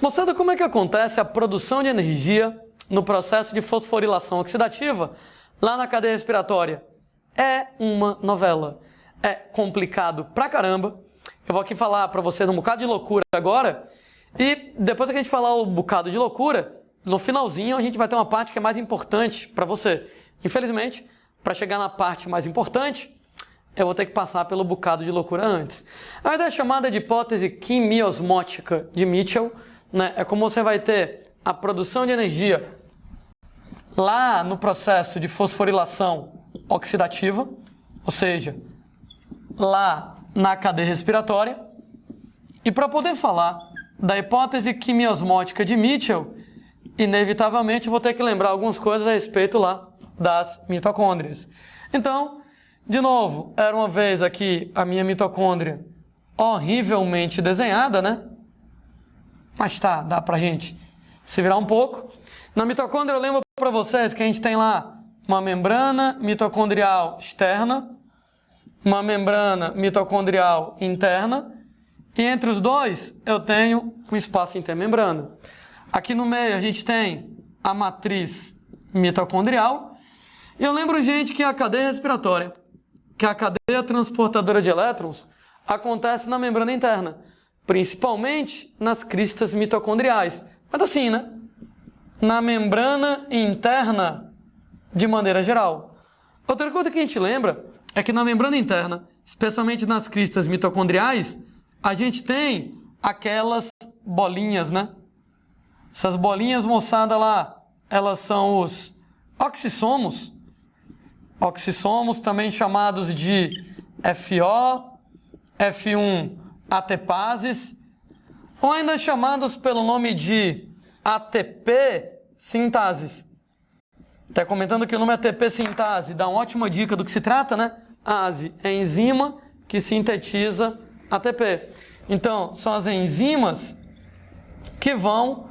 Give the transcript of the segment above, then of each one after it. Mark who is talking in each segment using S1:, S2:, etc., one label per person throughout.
S1: Mostrando como é que acontece a produção de energia no processo de fosforilação oxidativa lá na cadeia respiratória. É uma novela. É complicado pra caramba. Eu vou aqui falar pra vocês um bocado de loucura agora. E depois que a gente falar um bocado de loucura, no finalzinho a gente vai ter uma parte que é mais importante pra você. Infelizmente, para chegar na parte mais importante, eu vou ter que passar pelo bocado de loucura antes. A ideia chamada de hipótese quimiosmótica de Mitchell, né, é como você vai ter a produção de energia lá no processo de fosforilação oxidativa, ou seja, lá na cadeia respiratória. E para poder falar da hipótese quimiosmótica de Mitchell, inevitavelmente eu vou ter que lembrar algumas coisas a respeito lá das mitocôndrias. Então, de novo, era uma vez aqui a minha mitocôndria horrivelmente desenhada, né? Mas tá, dá pra gente se virar um pouco. Na mitocôndria eu lembro para vocês que a gente tem lá uma membrana mitocondrial externa, uma membrana mitocondrial interna, e entre os dois eu tenho um espaço intermembrana. Aqui no meio a gente tem a matriz mitocondrial, e eu lembro, gente, que a cadeia respiratória, que a cadeia transportadora de elétrons, acontece na membrana interna, principalmente nas cristas mitocondriais. Mas assim, né? Na membrana interna, de maneira geral. Outra coisa que a gente lembra é que na membrana interna, especialmente nas cristas mitocondriais, a gente tem aquelas bolinhas, né? Essas bolinhas, moçada, lá, elas são os oxissomos. Oxissomos, também chamados de FO, F1 ATPases, ou ainda chamados pelo nome de ATP sintases. Está comentando que o nome ATP sintase dá uma ótima dica do que se trata, né? ASE é enzima que sintetiza ATP. Então, são as enzimas que vão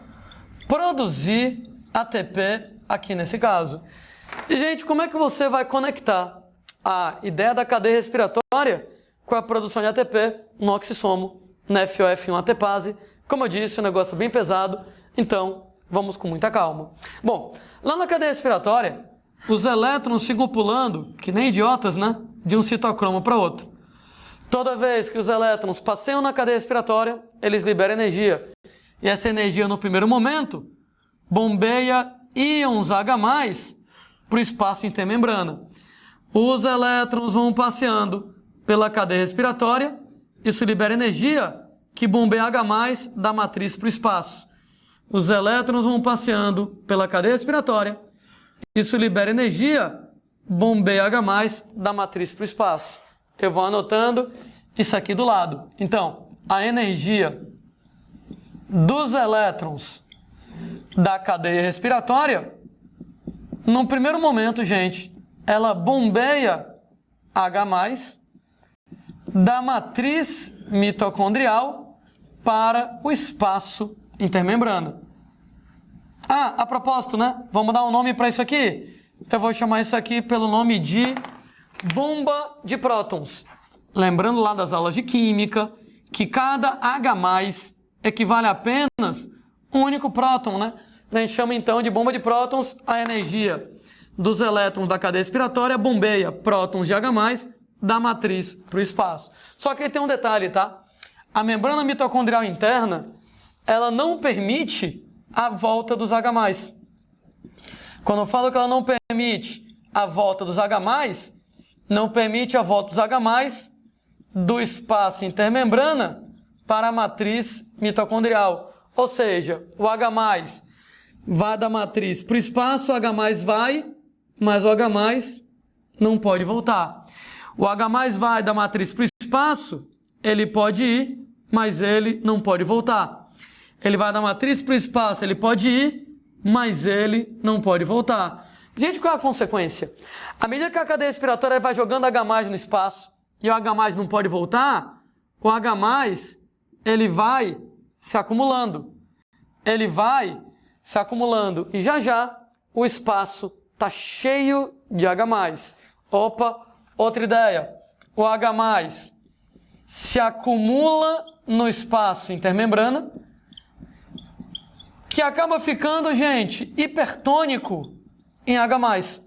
S1: produzir ATP aqui nesse caso. E, gente, como é que você vai conectar a ideia da cadeia respiratória com a produção de ATP no oxissomo, na FOF1 ATPase? Como eu disse, o negócio é bem pesado, então vamos com muita calma. Bom, lá na cadeia respiratória, os elétrons ficam pulando, que nem idiotas, né? De um citocromo para outro. Toda vez que os elétrons passeiam na cadeia respiratória, eles liberam energia. E essa energia, no primeiro momento, bombeia íons H+, para o espaço intermembrana. Os elétrons vão passeando pela cadeia respiratória, isso libera energia que bombeia H+, da matriz para o espaço. Os elétrons vão passeando pela cadeia respiratória, isso libera energia, bombeia H+, da matriz para o espaço. Eu vou anotando isso aqui do lado. Então, a energia dos elétrons da cadeia respiratória, num primeiro momento, gente, ela bombeia H+, da matriz mitocondrial para o espaço intermembrana. Ah, a propósito, né? Vamos dar um nome para isso aqui? Eu vou chamar isso aqui pelo nome de bomba de prótons. Lembrando lá das aulas de química, que cada H+ equivale a apenas um único próton, né? A gente chama então de bomba de prótons a energia dos elétrons da cadeia respiratória bombeia prótons de H+ da matriz para o espaço. Só que aí tem um detalhe, tá? A membrana mitocondrial interna, ela não permite a volta dos H+. Quando eu falo que ela não permite a volta dos H+, não permite a volta dos H+ do espaço intermembrana para a matriz mitocondrial. Ou seja, o H+ vai da matriz para o espaço, o H+ vai, mas o H+ não pode voltar. O H+ vai da matriz para o espaço, ele pode ir, mas ele não pode voltar. Ele vai da matriz para o espaço, ele pode ir, mas ele não pode voltar. Gente, qual é a consequência? À medida que a cadeia respiratória vai jogando H+ no espaço e o H+ não pode voltar, o H+ ele vai se acumulando. Ele vai se acumulando e já o espaço está cheio de H+. Opa, outra ideia. O H+ se acumula no espaço intermembrana que acaba ficando, gente, hipertônico em H+.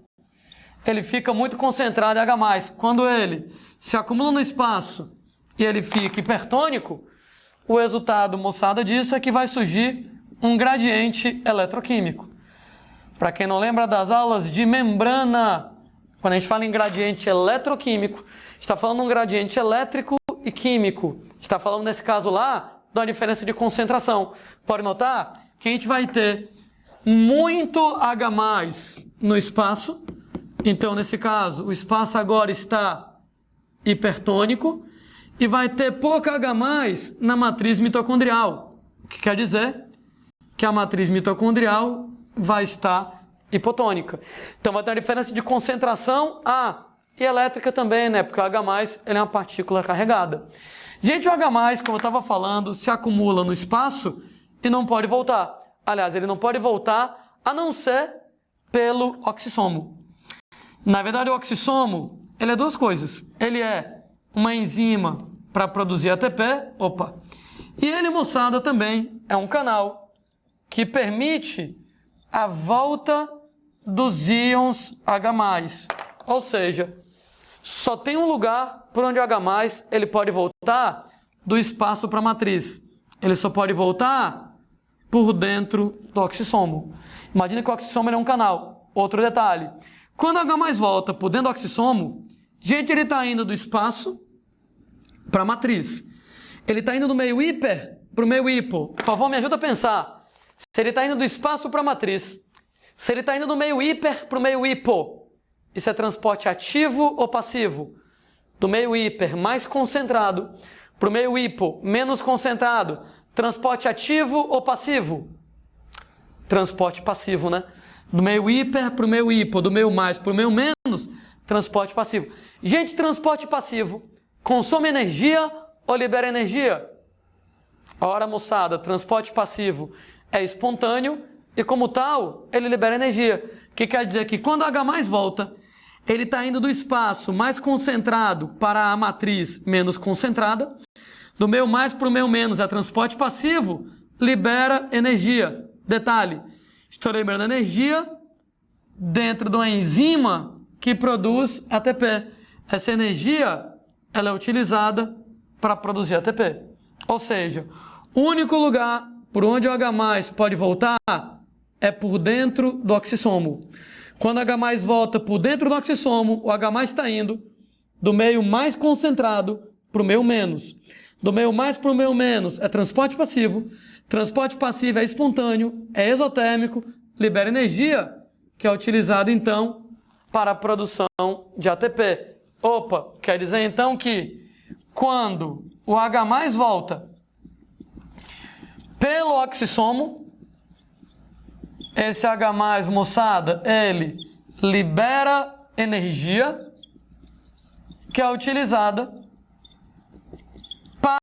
S1: Ele fica muito concentrado em H+. Quando ele se acumula no espaço e ele fica hipertônico, o resultado, moçada, disso é que vai surgir um gradiente eletroquímico. Para quem não lembra das aulas de membrana, quando a gente fala em gradiente eletroquímico, está falando de um gradiente elétrico e químico. Está falando, nesse caso lá, da diferença de concentração. Pode notar que a gente vai ter muito H+ no espaço. Então, nesse caso, o espaço agora está hipertônico e vai ter pouca H+ na matriz mitocondrial. O que quer dizer que a matriz mitocondrial vai estar hipotônica. Então, vai ter uma diferença de concentração e elétrica também, né? Porque o H+ ele é uma partícula carregada. Gente, o H+, como eu estava falando, se acumula no espaço e não pode voltar. Aliás, ele não pode voltar a não ser pelo oxissomo. Na verdade, o oxissomo, ele é duas coisas. Ele é uma enzima para produzir ATP, e ele, moçada, também é um canal que permite a volta dos íons H+. Ou seja, só tem um lugar por onde o H+ ele pode voltar do espaço para a matriz. Ele só pode voltar por dentro do oxissomo. Imagina que o oxissomo é um canal. Outro detalhe. Quando o H+ volta por dentro do oxissomo, gente, ele está indo do espaço para a matriz. Ele está indo do meio hiper para o meio hipo. Por favor, me ajuda a pensar. Se ele está indo do espaço para a matriz, se ele está indo do meio hiper para o meio hipo, isso é transporte ativo ou passivo? Do meio hiper mais concentrado para o meio hipo menos concentrado, transporte ativo ou passivo? Transporte passivo, né? Do meio hiper para o meio hipo, do meio mais para o meio menos, transporte passivo. Gente, transporte passivo consome energia ou libera energia? Ora, moçada, transporte passivo é espontâneo e, como tal, ele libera energia. O que quer dizer que quando o H+ volta, ele está indo do espaço mais concentrado para a matriz menos concentrada. Do meio mais para o meio menos é transporte passivo, libera energia. Detalhe, estou liberando energia dentro de uma enzima que produz ATP. Essa energia ela é utilizada para produzir ATP. Ou seja, o único lugar por onde o H+ pode voltar é por dentro do oxissomo. Quando o H+ volta por dentro do oxissomo, o H+ está indo do meio mais concentrado para o meio menos. Do meio mais para o meio menos é transporte passivo. Transporte passivo é espontâneo, é exotérmico, libera energia, que é utilizado então para a produção de ATP. Quer dizer então que quando o H+ volta pelo oxissomo, esse H+, moçada, ele libera energia que é utilizada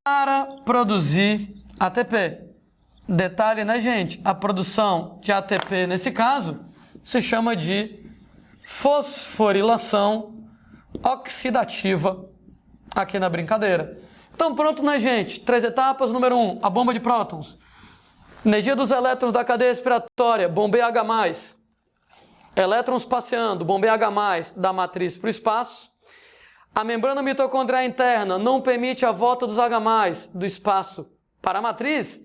S1: para produzir ATP. Detalhe, né, gente? A produção de ATP, nesse caso, se chama de fosforilação oxidativa aqui na brincadeira. Então, pronto, né, gente? 3 etapas. Número 1, a bomba de prótons. Energia dos elétrons da cadeia respiratória, bombeia H+. Elétrons passeando, bombeia H+, da matriz para o espaço. A membrana mitocondrial interna não permite a volta dos H+, do espaço para a matriz.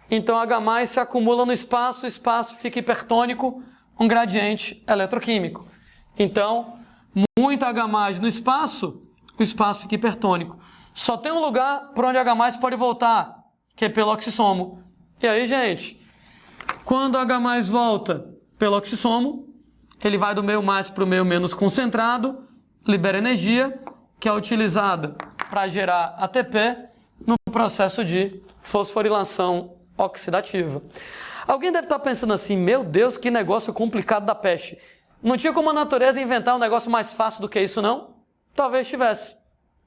S1: Então, H+ se acumula no espaço, o espaço fica hipertônico, um gradiente eletroquímico. Então, muito H+ no espaço, o espaço fica hipertônico. Só tem um lugar por onde H+ pode voltar, que é pelo oxissomo. E aí, gente, quando H+ volta pelo oxissomo, ele vai do meio mais para o meio menos concentrado, libera energia, que é utilizada para gerar ATP no processo de fosforilação oxidativa. Alguém deve estar pensando assim, meu Deus, que negócio complicado da peste. Não tinha como a natureza inventar um negócio mais fácil do que isso, não? Talvez tivesse,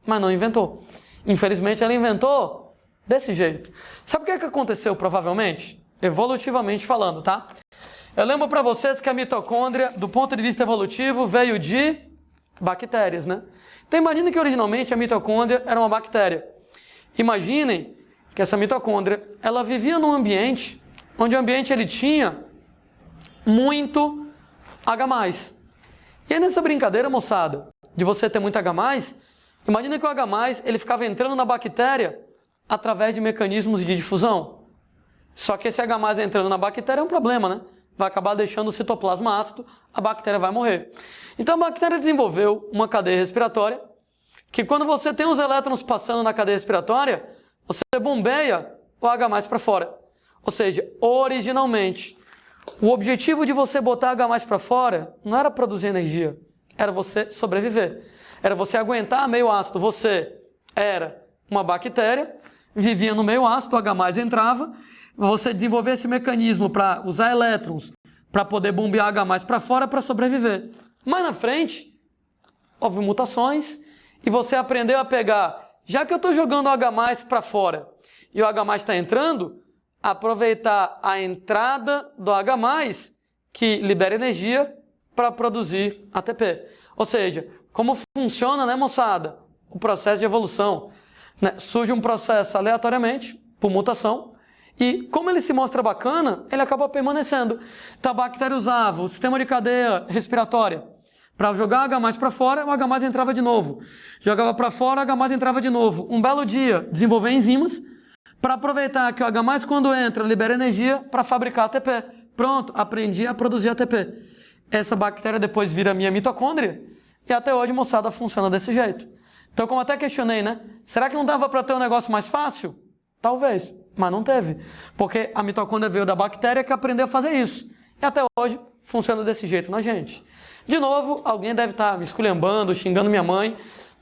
S1: mas não inventou. Infelizmente, ela inventou desse jeito. Sabe o que aconteceu, provavelmente? Evolutivamente falando, tá? Eu lembro para vocês que a mitocôndria, do ponto de vista evolutivo, veio de bactérias, né? Então, imagine que originalmente a mitocôndria era uma bactéria. Imaginem que essa mitocôndria, ela vivia num ambiente onde o ambiente ele tinha muito H+. E aí nessa brincadeira, moçada, de você ter muito H+, imagina que o H+, ele ficava entrando na bactéria através de mecanismos de difusão. Só que esse H+ entrando na bactéria é um problema, né? Vai acabar deixando o citoplasma ácido, a bactéria vai morrer. Então a bactéria desenvolveu uma cadeia respiratória, que quando você tem os elétrons passando na cadeia respiratória, você bombeia o H+ para fora. Ou seja, originalmente, o objetivo de você botar H+ para fora não era produzir energia, era você sobreviver. Era você aguentar meio ácido. Você era uma bactéria, vivia no meio ácido, o H+ entrava, você desenvolveu esse mecanismo para usar elétrons, para poder bombear H+ para fora para sobreviver. Mais na frente, houve mutações e você aprendeu a pegar, já que eu estou jogando o H+ para fora e o H+ está entrando, aproveitar a entrada do H+, que libera energia para produzir ATP. Ou seja, como funciona, né, moçada? O processo de evolução. Né? Surge um processo aleatoriamente, por mutação, e como ele se mostra bacana, ele acaba permanecendo. Então a bactéria usava o sistema de cadeia respiratória para jogar o H+ para fora, o H+ entrava de novo. Jogava para fora, o H+ entrava de novo. Um belo dia, desenvolver enzimas para aproveitar que o H+, quando entra, libera energia para fabricar ATP. Pronto, aprendi a produzir ATP. Essa bactéria depois vira minha mitocôndria e até hoje, moçada, funciona desse jeito. Então, como até questionei, né? Será que não dava para ter um negócio mais fácil? Talvez, mas não teve. Porque a mitocôndria veio da bactéria que aprendeu a fazer isso. E até hoje funciona desse jeito na gente. De novo, alguém deve estar me esculhambando, xingando minha mãe.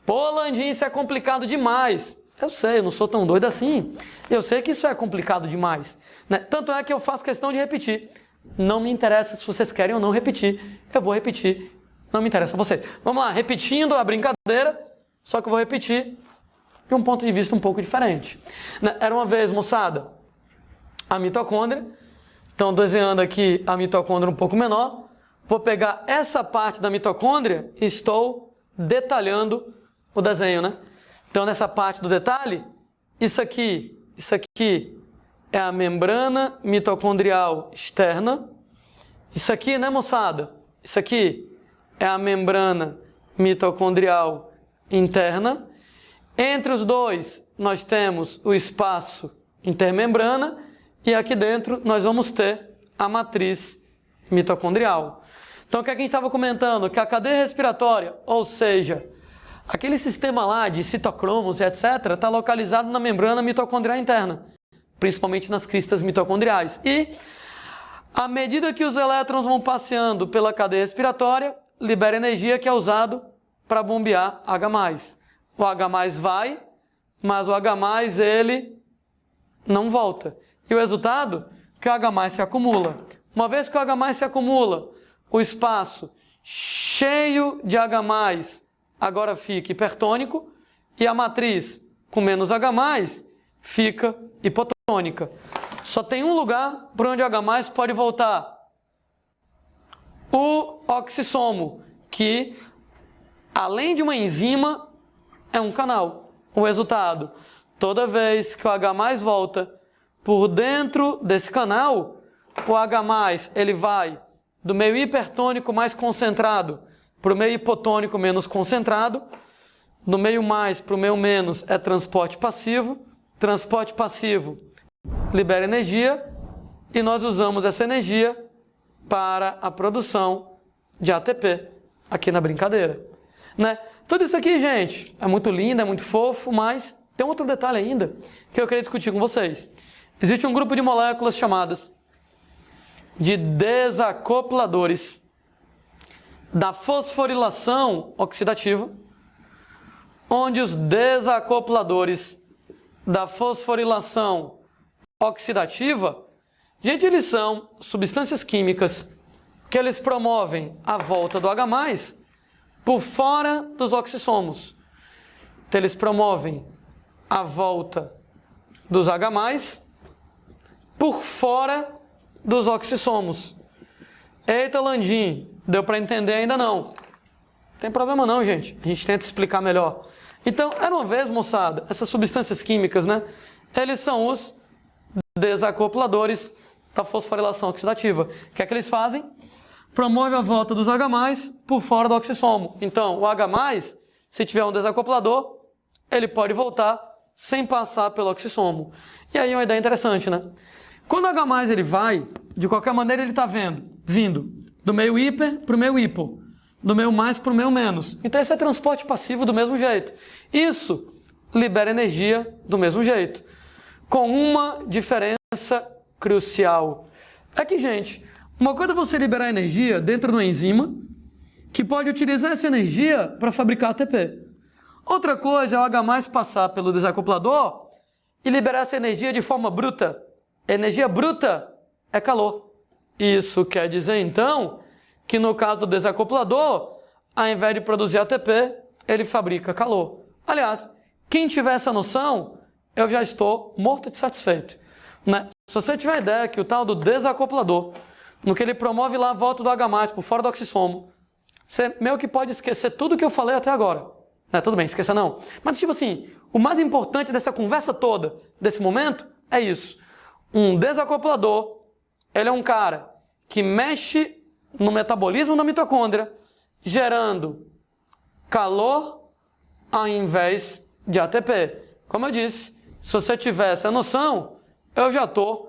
S1: Pô, Landim, isso é complicado demais. Eu sei, eu não sou tão doido assim. Eu sei que isso é complicado demais. Né? Tanto é que eu faço questão de repetir. Não me interessa se vocês querem ou não repetir. Eu vou repetir. Não me interessa vocês. Vamos lá, repetindo a brincadeira. Só que eu vou repetir de um ponto de vista um pouco diferente. Era uma vez, moçada, a mitocôndria. Então, desenhando aqui a mitocôndria um pouco menor. Vou pegar essa parte da mitocôndria e estou detalhando o desenho, né? Então, nessa parte do detalhe, isso aqui é a membrana mitocondrial externa. Isso aqui, né, moçada? Isso aqui é a membrana mitocondrial interna. Entre os dois, nós temos o espaço intermembrana e aqui dentro nós vamos ter a matriz mitocondrial. Então, o que a gente estava comentando? Que a cadeia respiratória, ou seja, aquele sistema lá de citocromos e etc., está localizado na membrana mitocondrial interna, principalmente nas cristas mitocondriais. E, à medida que os elétrons vão passeando pela cadeia respiratória, libera energia que é usado para bombear H+. O H+ vai, mas o H+ ele não volta. E o resultado? Que o H+ se acumula. Uma vez que o H+ se acumula, o espaço cheio de H+ agora fica hipertônico e a matriz com menos H+ fica hipotônica. Só tem um lugar por onde o H+ pode voltar. O oxissomo, que além de uma enzima, é um canal. O resultado, toda vez que o H+ volta por dentro desse canal, o H+ ele vai do meio hipertônico mais concentrado para o meio hipotônico menos concentrado. Do meio mais para o meio menos é transporte passivo. Transporte passivo libera energia e nós usamos essa energia para a produção de ATP aqui na brincadeira. Né? Tudo isso aqui, gente, é muito lindo, é muito fofo, mas tem outro detalhe ainda que eu queria discutir com vocês. Existe um grupo de moléculas chamadas de desacopladores da fosforilação oxidativa, onde os desacopladores da fosforilação oxidativa, gente, eles são substâncias químicas que eles promovem a volta do H+ por fora dos oxissomos. Então, eles promovem a volta dos H+ por fora dos oxissomos. Eita, Landim, deu para entender ainda não? Não tem problema não, gente. A gente tenta explicar melhor. Então, era uma vez, moçada, essas substâncias químicas, né? Eles são os desacopladores da fosforilação oxidativa. O que é que eles fazem? Promove a volta dos H+, por fora do oxissomo. Então, o H+, se tiver um desacoplador, ele pode voltar sem passar pelo oxissomo. E aí é uma ideia interessante, né? Quando o H+, ele vai, de qualquer maneira ele está vindo do meio hiper para o meio hipo, do meio mais para o meio menos. Então esse é transporte passivo do mesmo jeito. Isso libera energia do mesmo jeito. Com uma diferença crucial. É que, gente, uma coisa é você liberar energia dentro de uma enzima que pode utilizar essa energia para fabricar ATP. Outra coisa é o H+ passar pelo desacoplador e liberar essa energia de forma bruta. Energia bruta é calor. Isso quer dizer, então, que no caso do desacoplador, ao invés de produzir ATP, ele fabrica calor. Aliás, quem tiver essa noção, eu já estou morto de satisfeito, né? Se você tiver ideia que o tal do desacoplador, no que ele promove lá a volta do H+, por fora do oxissomo, você meio que pode esquecer tudo que eu falei até agora. Tudo bem, esqueça não. Mas tipo assim, o mais importante dessa conversa toda, desse momento, é isso. Um desacoplador, ele é um cara que mexe no metabolismo da mitocôndria, gerando calor ao invés de ATP. Como eu disse, se você tiver essa noção, eu já estou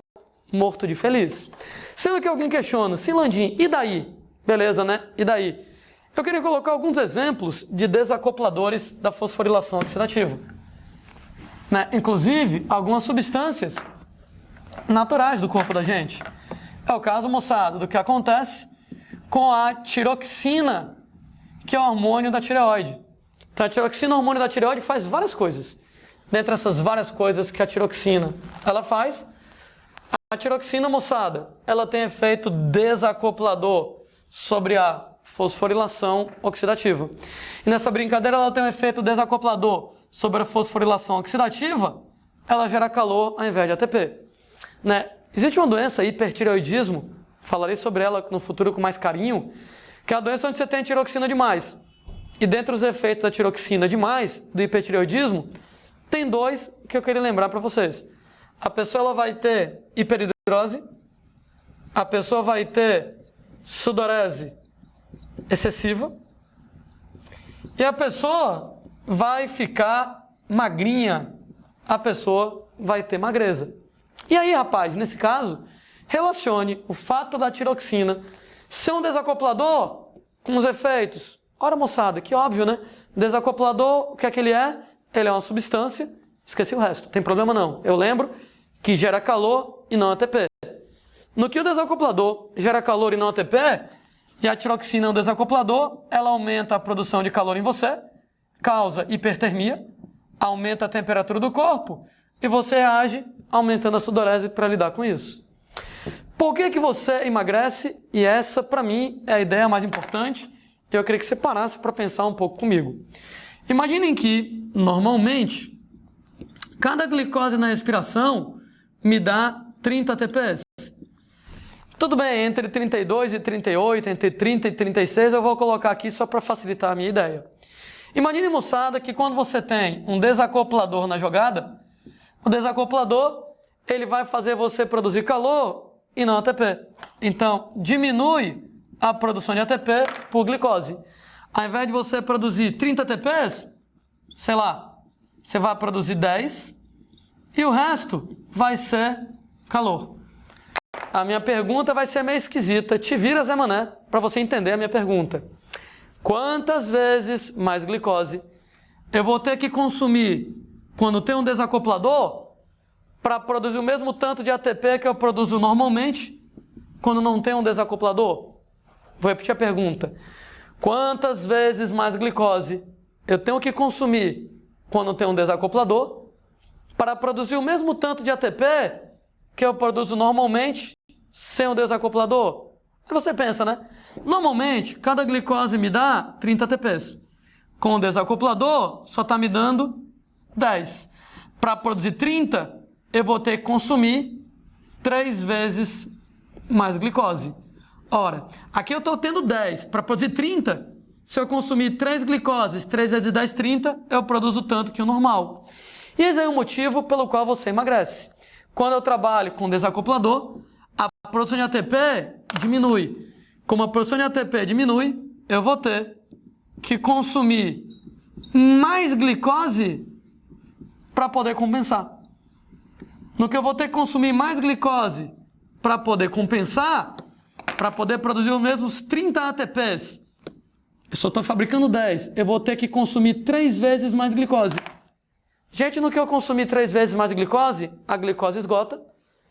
S1: morto de feliz. Sendo que alguém questiona, Silandim, e daí? Beleza, né? E daí? Eu queria colocar alguns exemplos de desacopladores da fosforilação oxidativa. Inclusive, algumas substâncias naturais do corpo da gente. É o caso, moçada, do que acontece com a tiroxina, que é o hormônio da tireoide. Então, a tiroxina, o hormônio da tireoide, faz várias coisas. Dentre essas várias coisas que a tiroxina ela faz, a tiroxina, moçada, ela tem efeito desacoplador sobre a fosforilação oxidativa. E nessa brincadeira ela tem um efeito desacoplador sobre a fosforilação oxidativa, ela gera calor ao invés de ATP. Existe uma doença, hipertireoidismo, falarei sobre ela no futuro com mais carinho, que é a doença onde você tem tiroxina demais. E dentre os efeitos da tiroxina demais, do hipertireoidismo, tem dois que eu queria lembrar para vocês. A pessoa ela vai ter hiperidrose, a pessoa vai ter sudorese excessiva e a pessoa vai ficar magrinha, a pessoa vai ter magreza. E aí, rapaz, nesse caso, relacione o fato da tiroxina ser um desacoplador com os efeitos. Ora, moçada, que óbvio, né? Desacoplador, o que é que ele é? Ele é uma substância, esqueci o resto, tem problema não. Eu lembro que gera calor e não ATP. No que o desacoplador gera calor e não ATP, e a tiroxina é um desacoplador, ela aumenta a produção de calor em você, causa hipertermia, aumenta a temperatura do corpo, e você reage aumentando a sudorese para lidar com isso. Por que você emagrece? E essa, para mim, é a ideia mais importante, e eu queria que você parasse para pensar um pouco comigo. Imaginem que, normalmente, cada glicose na respiração me dá 30 ATPs. Tudo bem, entre 32 e 38, entre 30 e 36, eu vou colocar aqui só para facilitar a minha ideia. Imagine, moçada, que quando você tem um desacoplador na jogada, o desacoplador ele vai fazer você produzir calor e não ATP. Então, diminui a produção de ATP por glicose. Ao invés de você produzir 30 ATPs, sei lá, você vai produzir 10 e o resto vai ser calor. A minha pergunta vai ser meio esquisita. Te vira, Zé Mané, para você entender a minha pergunta. Quantas vezes mais glicose eu vou ter que consumir quando tem um desacoplador para produzir o mesmo tanto de ATP que eu produzo normalmente quando não tem um desacoplador? Vou repetir a pergunta. Quantas vezes mais glicose eu tenho que consumir quando tem um desacoplador para produzir o mesmo tanto de ATP que eu produzo normalmente sem o desacoplador? Aí você pensa, né? Normalmente, cada glicose me dá 30 ATPs. Com o desacoplador, só está me dando 10. Para produzir 30, eu vou ter que consumir 3 vezes mais glicose. Ora, aqui eu estou tendo 10. Para produzir 30, se eu consumir 3 glicoses, 3 vezes 10, 30, eu produzo tanto que o normal. E esse é o motivo pelo qual você emagrece. Quando eu trabalho com desacoplador, a produção de ATP diminui. Como a produção de ATP diminui, eu vou ter que consumir mais glicose para poder compensar. No que eu vou ter que consumir mais glicose para poder compensar, para poder produzir os mesmos 30 ATPs, eu só estou fabricando 10, eu vou ter que consumir 3 vezes mais glicose. Gente, no que eu consumir 3 vezes mais glicose, a glicose esgota.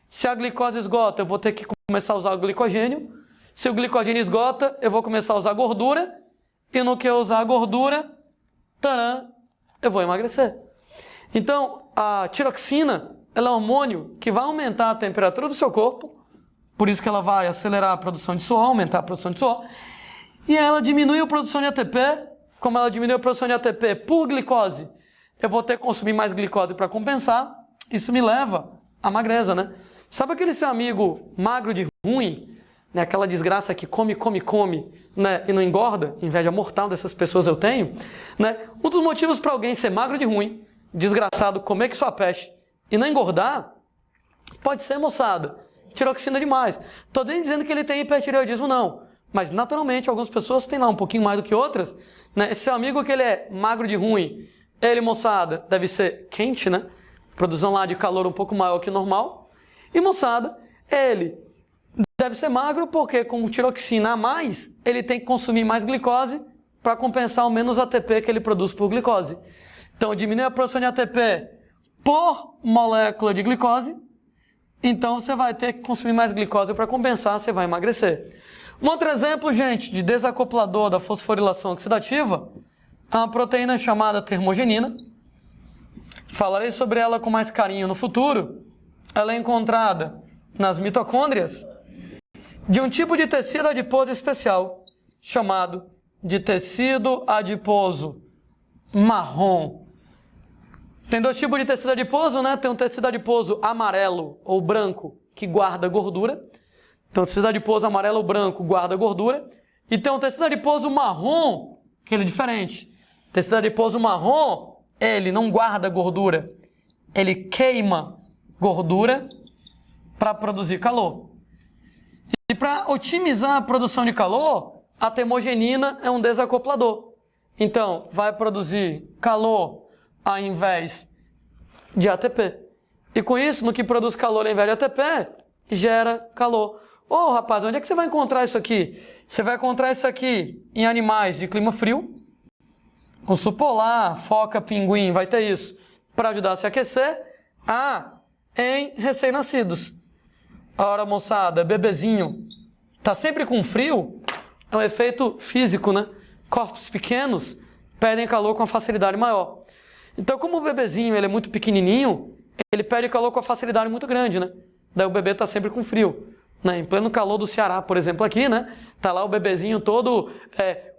S1: Se a glicose esgota, eu vou ter que começar a usar o glicogênio. Se o glicogênio esgota, eu vou começar a usar gordura. E no que eu usar a gordura, taran, eu vou emagrecer. Então, a tiroxina, ela é um hormônio que vai aumentar a temperatura do seu corpo. Por isso que ela vai acelerar a produção de suor, aumentar a produção de suor. E ela diminui a produção de ATP. Como ela diminui a produção de ATP por glicose, eu vou ter que consumir mais glicose para compensar. Isso me leva à magreza, né? Sabe aquele seu amigo magro de ruim, né? Aquela desgraça que come, né? E não engorda? Inveja mortal dessas pessoas eu tenho, né? Um dos motivos para alguém ser magro de ruim, desgraçado, comer que sua peste e não engordar, pode ser, moçada, tiroxina demais. Tô nem dizendo que ele tem hipertireoidismo, não. Mas, naturalmente, algumas pessoas têm lá um pouquinho mais do que outras, né? Esse seu amigo que ele é magro de ruim, ele, moçada, deve ser quente, né? Produção lá de calor um pouco maior que o normal. E, moçada, ele deve ser magro porque, com tiroxina a mais, ele tem que consumir mais glicose para compensar o menos ATP que ele produz por glicose. Então, diminui a produção de ATP por molécula de glicose. Então, você vai ter que consumir mais glicose para compensar, você vai emagrecer. Um outro exemplo, gente, de desacoplador da fosforilação oxidativa é uma proteína chamada termogenina. Falarei sobre ela com mais carinho no futuro. Ela é encontrada nas mitocôndrias de um tipo de tecido adiposo especial, chamado de tecido adiposo marrom. Tem 2 tipos de tecido adiposo, né? Tem um tecido adiposo amarelo ou branco, que guarda gordura. Então, o tecido adiposo amarelo ou branco guarda gordura. E tem um tecido adiposo marrom, que ele é diferente. O tecido adiposo marrom, ele não guarda gordura. Ele queima gordura para produzir calor. E para otimizar a produção de calor, a termogenina é um desacoplador. Então, vai produzir calor ao invés de ATP. E com isso, no que produz calor ao invés de ATP, gera calor. Ô, rapaz, onde é que você vai encontrar isso aqui? Você vai encontrar isso aqui em animais de clima frio. Urso polar, foca, pinguim, vai ter isso para ajudar a se aquecer. Em recém-nascidos. Ora, moçada, bebezinho, tá sempre com frio, é um efeito físico, né? Corpos pequenos perdem calor com uma facilidade maior. Então, como o bebezinho ele é muito pequenininho, ele perde calor com uma facilidade muito grande, né? Daí o bebê tá sempre com frio. Né? Em pleno calor do Ceará, por exemplo, aqui, né? Tá lá o bebezinho todo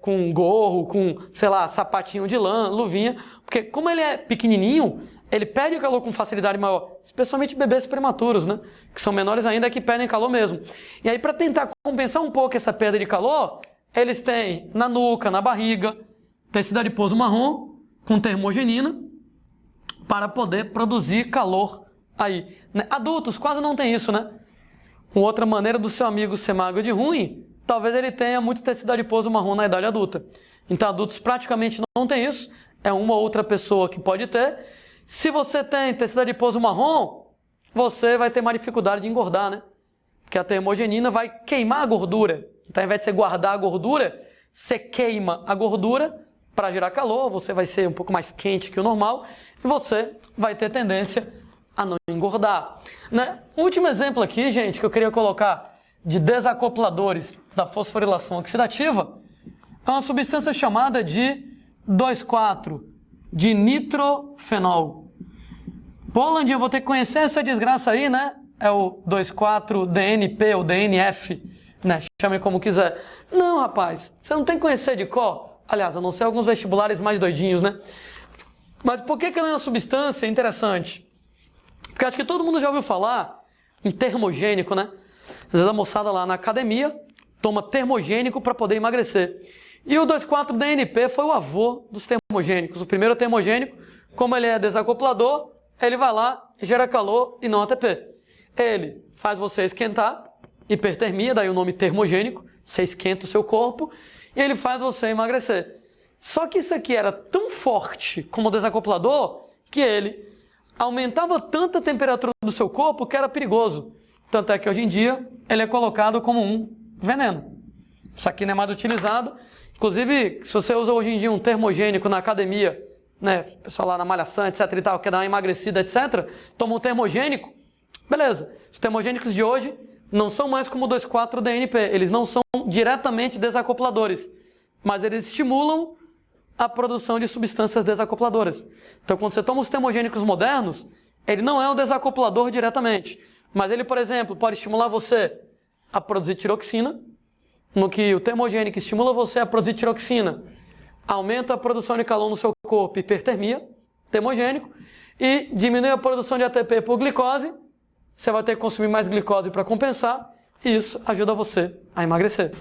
S1: com gorro, com, sei lá, sapatinho de lã, luvinha. Porque como ele é pequenininho, ele perde calor com facilidade maior. Especialmente bebês prematuros, né? Que são menores ainda, que perdem calor mesmo. E aí, para tentar compensar um pouco essa perda de calor, eles têm na nuca, na barriga, tecido adiposo marrom, com termogenina, para poder produzir calor aí. Né? Adultos quase não tem isso, né? Uma outra maneira do seu amigo ser magro de ruim, talvez ele tenha muito tecido adiposo marrom na idade adulta. Então, adultos praticamente não tem isso. É uma ou outra pessoa que pode ter. Se você tem tecido adiposo marrom, você vai ter mais dificuldade de engordar, né? Porque a termogenina vai queimar a gordura. Então, ao invés de você guardar a gordura, você queima a gordura para gerar calor, você vai ser um pouco mais quente que o normal e você vai ter tendência a não engordar. Né? O último exemplo aqui, gente, que eu queria colocar de desacopladores da fosforilação oxidativa é uma substância chamada de 2,4 nitrofenol. Poland, eu vou ter que conhecer essa desgraça aí, né? É o 2,4-DNP ou DNF, né? Chame como quiser. Não, rapaz, você não tem que conhecer de cor. Aliás, a não ser alguns vestibulares mais doidinhos, né? Mas por que ela é uma substância interessante? Porque acho que todo mundo já ouviu falar em termogênico, né? Às vezes a moçada lá na academia toma termogênico para poder emagrecer. E o 2,4-DNP foi o avô dos termogênicos. O primeiro termogênico, como ele é desacoplador, ele vai lá, gera calor e não ATP. Ele faz você esquentar, hipertermia, daí o nome termogênico, você esquenta o seu corpo e ele faz você emagrecer. Só que isso aqui era tão forte como desacoplador que ele aumentava tanto a temperatura do seu corpo que era perigoso. Tanto é que hoje em dia ele é colocado como um veneno. Isso aqui não é mais utilizado. Inclusive, se você usa hoje em dia um termogênico na academia, né, pessoal lá na malhação, etc e tal, quer dar uma emagrecida, etc, toma um termogênico, beleza. Os termogênicos de hoje não são mais como o 2,4-DNP, eles não são diretamente desacopladores, mas eles estimulam a produção de substâncias desacopladoras. Então, quando você toma os termogênicos modernos, ele não é um desacoplador diretamente, mas ele, por exemplo, pode estimular você a produzir tiroxina, no que o termogênico estimula você a produzir tiroxina, aumenta a produção de calor no seu corpo, hipertermia, termogênico, e diminui a produção de ATP por glicose, você vai ter que consumir mais glicose para compensar, e isso ajuda você a emagrecer.